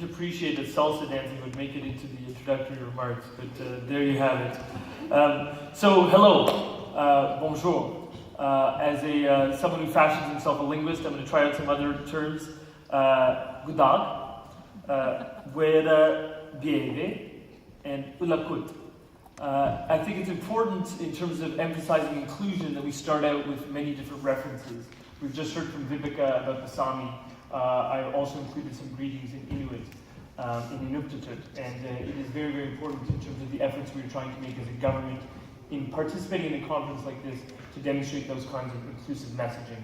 didn't appreciate that salsa dancing would make it into the introductory remarks, but there you have it. So, hello, bonjour. As someone who fashions himself a linguist, I'm going to try out some other terms. Good dag, where bieve, and ulakut. I think it's important in terms of emphasizing inclusion that we start out with many different references. We've just heard from Vibeke about the Sami. I also included some greetings in Inuit, in Inuktitut, and it is very, very important in terms of the efforts we're trying to make as a government in participating in a conference like this to demonstrate those kinds of inclusive messaging.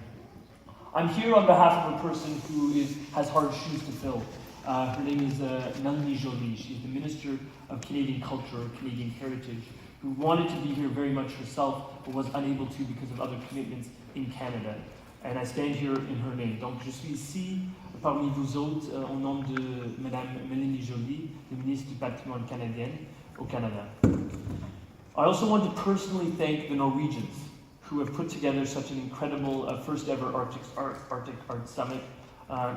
I'm here on behalf of a person who has hard shoes to fill. Her name is Nalini Jolie. She's the Minister of Canadian Culture, Canadian Heritage, who wanted to be here very much herself, but was unable to because of other commitments in Canada. And I stand here in her name. Donc je suis ici parmi vous autres au nom de Madame Nalini Jolie, the Ministre du Patrimoine canadien au Canada. I also want to personally thank the Norwegians who have put together such an incredible first ever Arctic Art Summit.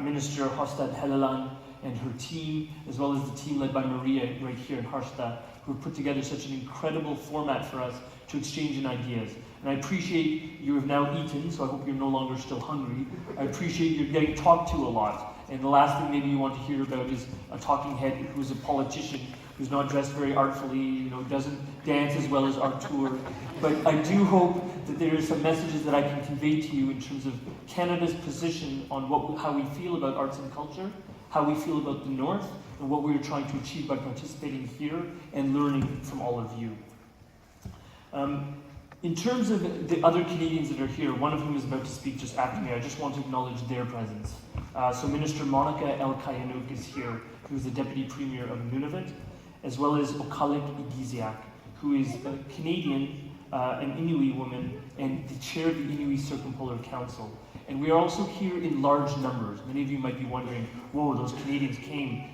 Minister Hostad Helleland and her team, as well as the team led by Maria right here in Harstad, who have put together such an incredible format for us to exchange in ideas. And I appreciate you have now eaten, so I hope you're no longer still hungry. I appreciate you're getting talked to a lot. And the last thing maybe you want to hear about is a talking head who's a politician, who's not dressed very artfully, doesn't dance as well as Artur. But I do hope that there are some messages that I can convey to you in terms of Canada's position on how we feel about arts and culture, how we feel about the North, and what we're trying to achieve by participating here and learning from all of you. In terms of the other Canadians that are here, one of whom is about to speak just after me, I just want to acknowledge their presence. So Minister Monica El-Kayanuk is here, who is the Deputy Premier of Nunavut, as well as Okalik Igiziak, who is a Canadian, an Inuit woman, and the chair of the Inuit Circumpolar Council. And we are also here in large numbers. Many of you might be wondering, whoa, those Canadians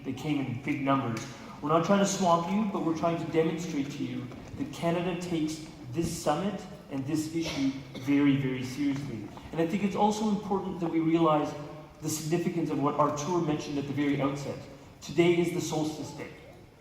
they came in big numbers. We're not trying to swamp you, but we're trying to demonstrate to you that Canada takes this summit and this issue very, very seriously. And I think it's also important that we realize the significance of what Artur mentioned at the very outset. Today is the solstice day.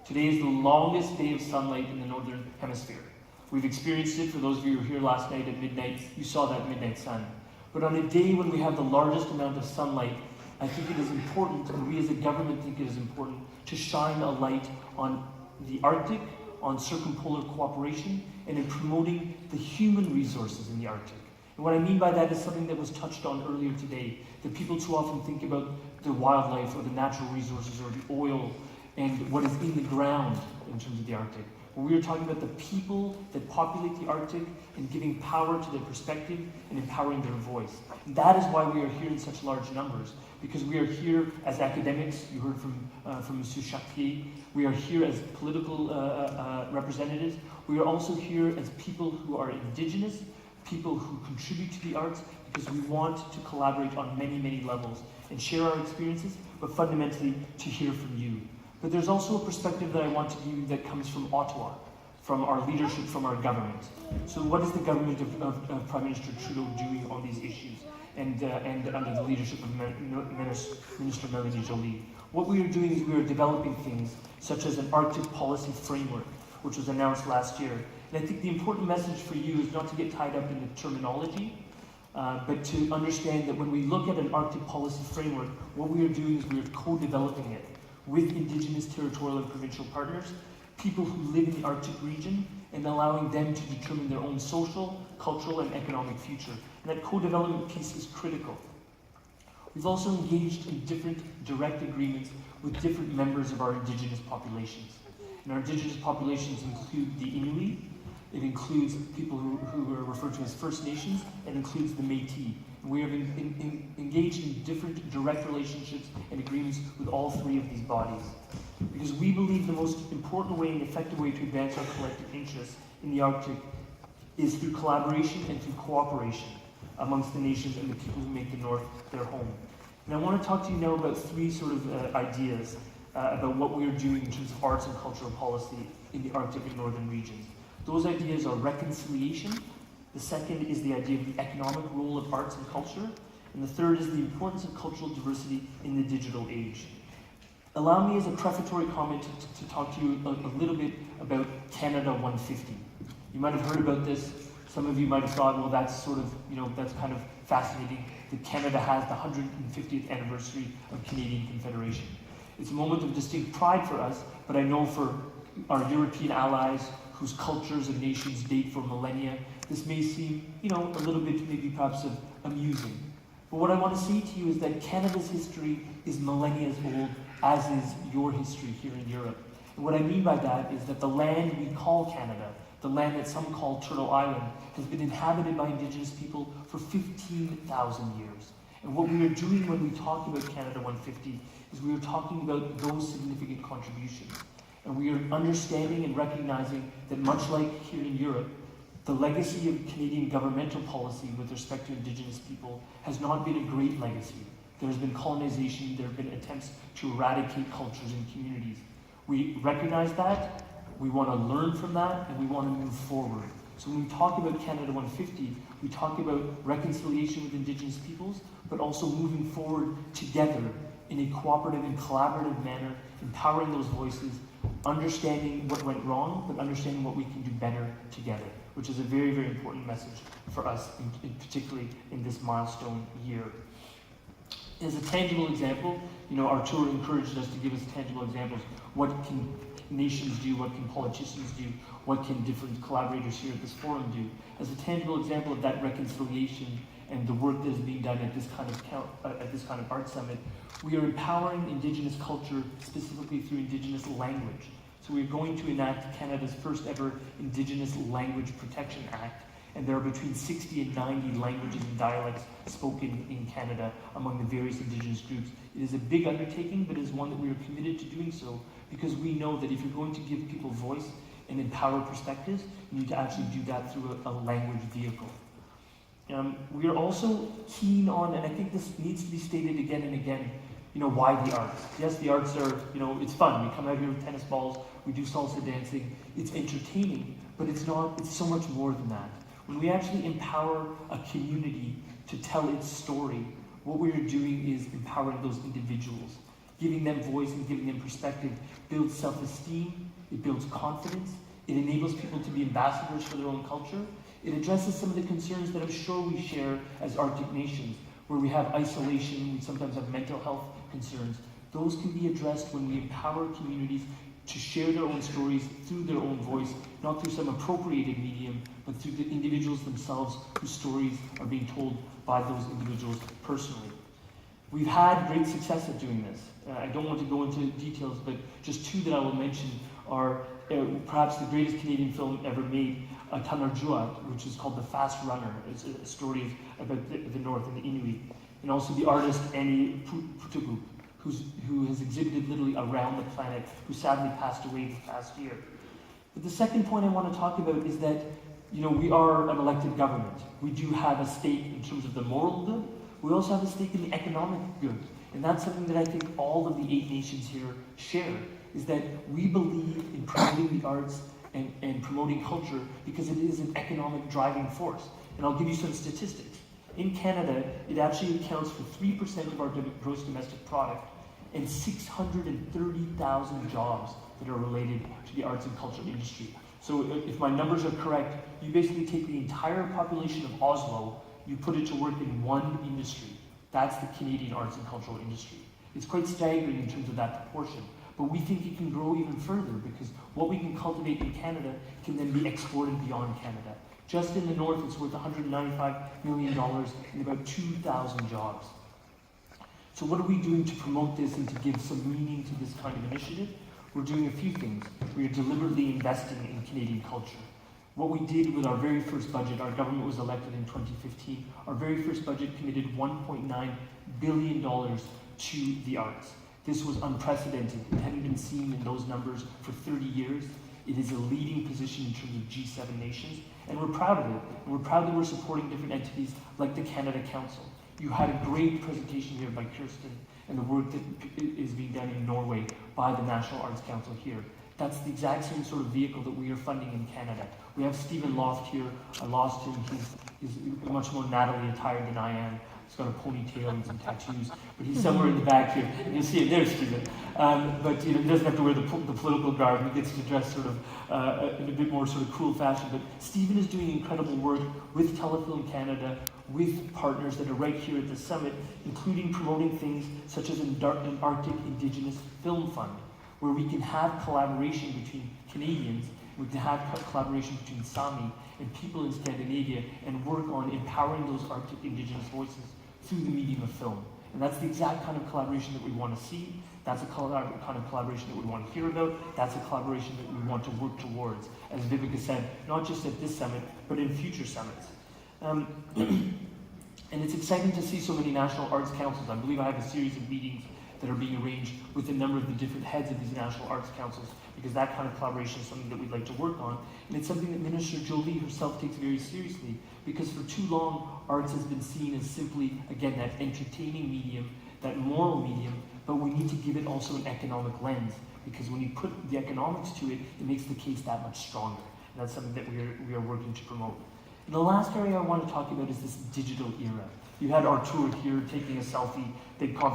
Today is the longest day of sunlight in the Northern Hemisphere. We've experienced it. For those of you who were here last night at midnight, you saw that midnight sun. But on a day when we have the largest amount of sunlight, I think it is important, and we as a government think it is important, to shine a light on the Arctic, on circumpolar cooperation, and in promoting the human resources in the Arctic. And what I mean by that is something that was touched on earlier today, that people too often think about the wildlife or the natural resources or the oil and what is in the ground in terms of the Arctic. But we are talking about the people that populate the Arctic and giving power to their perspective and empowering their voice. And that is why we are here in such large numbers, because we are here as academics. You heard from Monsieur Chartier. We are here as political representatives. We are also here as people who are Indigenous, people who contribute to the arts, because we want to collaborate on many, many levels and share our experiences, but fundamentally to hear from you. But there's also a perspective that I want to give you that comes from Ottawa, from our leadership, from our government. So what is the government of Prime Minister Trudeau doing on these issues, and under the leadership of Minister Melanie Jolie? What we are doing is we are developing things such as an Arctic policy framework, which was announced last year. And I think the important message for you is not to get tied up in the terminology, but to understand that when we look at an Arctic policy framework, what we are doing is we are co-developing it with Indigenous territorial and provincial partners, people who live in the Arctic region, and allowing them to determine their own social, cultural, and economic future. And that co-development piece is critical. We've also engaged in different direct agreements with different members of our Indigenous populations. And our Indigenous populations include the Inuit, it includes people who are referred to as First Nations, and includes the Métis. And we have engaged in different direct relationships and agreements with all three of these bodies. Because we believe the most important way and effective way to advance our collective interests in the Arctic is through collaboration and through cooperation amongst the nations and the people who make the North their home. And I want to talk to you now about three sort of ideas about what we are doing in terms of arts and cultural policy in the Arctic and northern regions. Those ideas are reconciliation. The second is the idea of the economic role of arts and culture. And the third is the importance of cultural diversity in the digital age. Allow me as a prefatory comment to talk to you a little bit about Canada 150. You might have heard about this. Some of you might have thought, well, that's sort of, that's kind of fascinating that Canada has the 150th anniversary of Canadian Confederation. It's a moment of distinct pride for us, but I know for our European allies whose cultures and nations date for millennia, this may seem, a little bit maybe perhaps amusing. But what I want to say to you is that Canada's history is millennia old, as is your history here in Europe. And what I mean by that is that the land we call Canada, the land that some call Turtle Island, has been inhabited by Indigenous people for 15,000 years. And what we are doing when we talk about Canada 150 is we are talking about those significant contributions. And we are understanding and recognizing that much like here in Europe, the legacy of Canadian governmental policy with respect to Indigenous people has not been a great legacy. There has been colonization, there have been attempts to eradicate cultures and communities. We recognize that, we want to learn from that, and we want to move forward. So when we talk about Canada 150, we talk about reconciliation with Indigenous peoples, but also moving forward together in a cooperative and collaborative manner, empowering those voices, understanding what went wrong, but understanding what we can do better together, which is a very, very important message for us, particularly in this milestone year. As a tangible example, our tour encouraged us to give us tangible examples. What can nations do? What can politicians do? What can different collaborators here at this forum do? As a tangible example of that reconciliation and the work that is being done at this kind of art summit, we are empowering Indigenous culture specifically through Indigenous language. So we're going to enact Canada's first ever Indigenous Language Protection Act, and there are between 60 and 90 languages and dialects spoken in Canada among the various Indigenous groups. It is a big undertaking, but it is one that we are committed to doing so because we know that if you're going to give people voice and empower perspectives, you need to actually do that through a language vehicle. We are also keen on, and I think this needs to be stated again and again, why the arts? Yes, the arts are, it's fun. We come out here with tennis balls, we do salsa dancing, it's entertaining, but it's so much more than that. When we actually empower a community to tell its story, what we are doing is empowering those individuals, giving them voice and giving them perspective, builds self-esteem, it builds confidence, it enables people to be ambassadors for their own culture, it addresses some of the concerns that I'm sure we share as Arctic nations, where we have isolation, we sometimes have mental health concerns. Those can be addressed when we empower communities to share their own stories through their own voice, not through some appropriated medium, but through the individuals themselves whose stories are being told by those individuals personally. We've had great success at doing this. I don't want to go into details, but just two that I will mention are perhaps the greatest Canadian film ever made, Tanarjuat, which is called The Fast Runner. It's a story about the North and the Inuit. And also the artist Annie Putuku, who has exhibited literally around the planet, who sadly passed away this past year. But the second point I want to talk about is that, we are an elected government. We do have a stake in terms of the moral good. We also have a stake in the economic good. And that's something that I think all of the 8 nations here share, is that we believe in promoting the arts and promoting culture because it is an economic driving force. And I'll give you some statistics. In Canada, it actually accounts for 3% of our gross domestic product and 630,000 jobs that are related to the arts and culture industry. So if my numbers are correct, you basically take the entire population of Oslo, you put it to work in one industry. That's the Canadian arts and cultural industry. It's quite staggering in terms of that proportion, but we think it can grow even further because what we can cultivate in Canada can then be exported beyond Canada. Just in the north, it's worth $195 million and about 2,000 jobs. So what are we doing to promote this and to give some meaning to this kind of initiative? We're doing a few things. We are deliberately investing in Canadian culture. What we did with our very first budget, our government was elected in 2015, our very first budget committed $1.9 billion to the arts. This was unprecedented. It hadn't been seen in those numbers for 30 years. It is a leading position in terms of G7 nations, and we're proud of it. And we're proud that we're supporting different entities like the Canada Council. You had a great presentation here by Kirsten and the work that is being done in Norway by the National Arts Council here. That's the exact same sort of vehicle that we are funding in Canada. We have Stephen Loft here. I lost him. He's much more Natalie attired than I am. He's got a ponytail and some tattoos, but he's somewhere in the back here. And you'll see it there, Stephen. But he doesn't have to wear the political garb. He gets to dress sort of in a bit more sort of cool fashion. But Stephen is doing incredible work with Telefilm Canada, with partners that are right here at the summit, including promoting things such as an Arctic Indigenous Film Fund, where we can have collaboration between Canadians, we can have collaboration between Sami and people in Scandinavia, and work on empowering those Arctic Indigenous voices through the medium of film. And that's the exact kind of collaboration that we want to see. That's the kind of collaboration that we want to hear about. That's a collaboration that we want to work towards, as Vivica said, not just at this summit, but in future summits. And it's exciting to see so many national arts councils. I believe I have a series of meetings that are being arranged with a number of the different heads of these national arts councils, because that kind of collaboration is something that we'd like to work on. And it's something that Minister Jolie herself takes very seriously, because for too long, arts has been seen as simply, again, that entertaining medium, that moral medium, but we need to give it also an economic lens, because when you put the economics to it, it makes the case that much stronger. And that's something that we are working to promote. And the last area I want to talk about is this digital era. You had Artur here taking a selfie. They told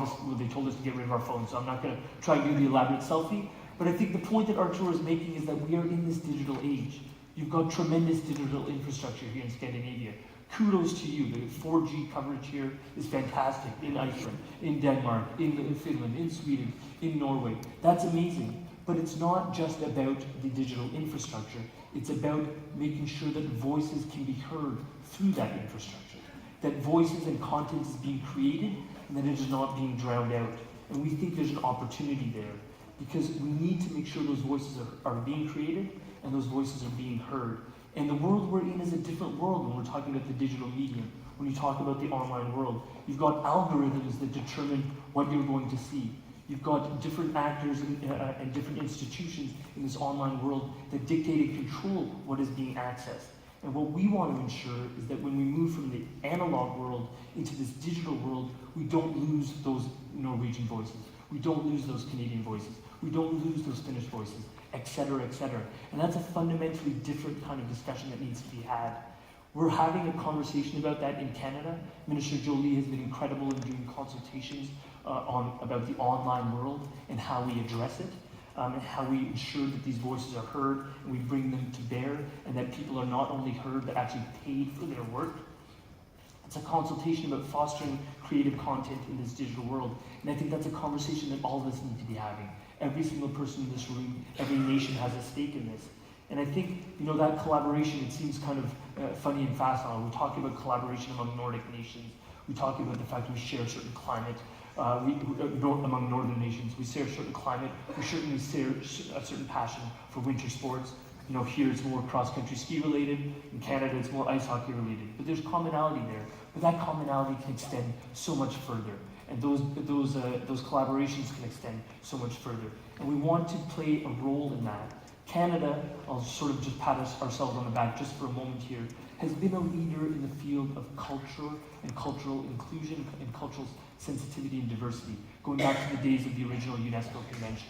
us to get rid of our phones, so I'm not going to try and do the elaborate selfie. But I think the point that Artur is making is that we are in this digital age. You've got tremendous digital infrastructure here in Scandinavia. Kudos to you. The 4G coverage here is fantastic in Iceland, in Denmark, in Finland, in Sweden, in Norway. That's amazing. But it's not just about the digital infrastructure. It's about making sure that voices can be heard through that infrastructure. That voices and content is being created and that it is not being drowned out. And we think there's an opportunity there, because we need to make sure those voices are being created and those voices are being heard. And the world we're in is a different world when we're talking about the digital medium. When you talk about the online world, you've got algorithms that determine what you're going to see. You've got different actors and different institutions in this online world that dictate and control what is being accessed. And what we want to ensure is that when we move from the analog world into this digital world, we don't lose those Norwegian voices. We don't lose those Canadian voices. We don't lose those Finnish voices, etc., etc. And that's a fundamentally different kind of discussion that needs to be had. We're having a conversation about that in Canada. Minister Jolie has been incredible in doing consultations about the online world and how we address it, and how we ensure that these voices are heard and we bring them to bear, and that people are not only heard but actually paid for their work. It's a consultation about fostering creative content in this digital world, and I think that's a conversation that all of us need to be having. Every single person in this room, every nation has a stake in this. And I think, that collaboration, it seems kind of funny and facile. We talk about collaboration among Nordic nations. We talk about the fact that we share a certain climate. Among northern nations, we share a certain climate. We certainly share a certain passion for winter sports. Here it's more cross-country ski related. In Canada, it's more ice hockey related. But there's commonality there. But that commonality can extend so much further, and those collaborations can extend so much further. And we want to play a role in that. Canada, I'll sort of just pat ourselves on the back just for a moment here, has been a leader in the field of culture and cultural inclusion and cultural sensitivity and diversity, going back to the days of the original UNESCO convention.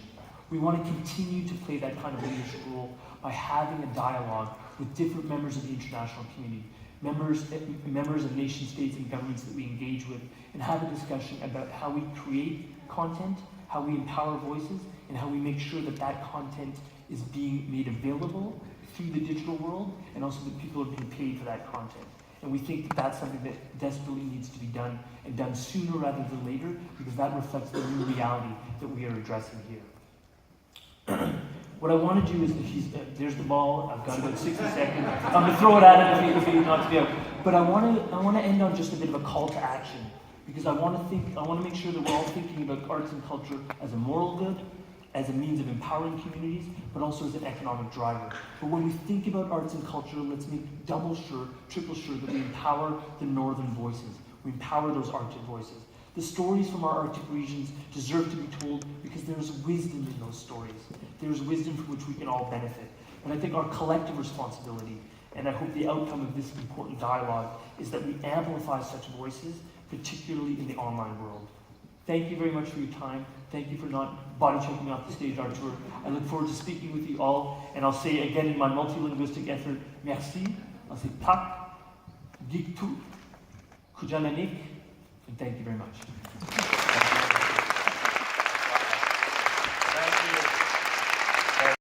We want to continue to play that kind of leadership role by having a dialogue with different members of the international community, members of nation states and governments that we engage with, and have a discussion about how we create content, how we empower voices, and how we make sure that that content is being made available through the digital world, and also that people are being paid for that content. And we think that that's something that desperately needs to be done, and done sooner rather than later, because that reflects the new reality that we are addressing here. What I want to do is, there's the ball, I've got about 60 seconds. I'm going to throw it at him if he not to be out. But I want to end on just a bit of a call to action, because I want to make sure that we're all thinking about arts and culture as a moral good, as a means of empowering communities, but also as an economic driver. But when we think about arts and culture, let's make triple sure that we empower the northern voices. We empower those Arctic voices. The stories from our Arctic regions deserve to be told because there is wisdom in those stories. There is wisdom from which we can all benefit. And I think our collective responsibility, and I hope the outcome of this important dialogue, is that we amplify such voices, particularly in the online world. Thank you very much for your time. Thank you for not body checking off the stage, Artur. I look forward to speaking with you all. And I'll say again in my multilinguistic effort, merci. I'll say tak, giktu, kujalanik, And thank you very much.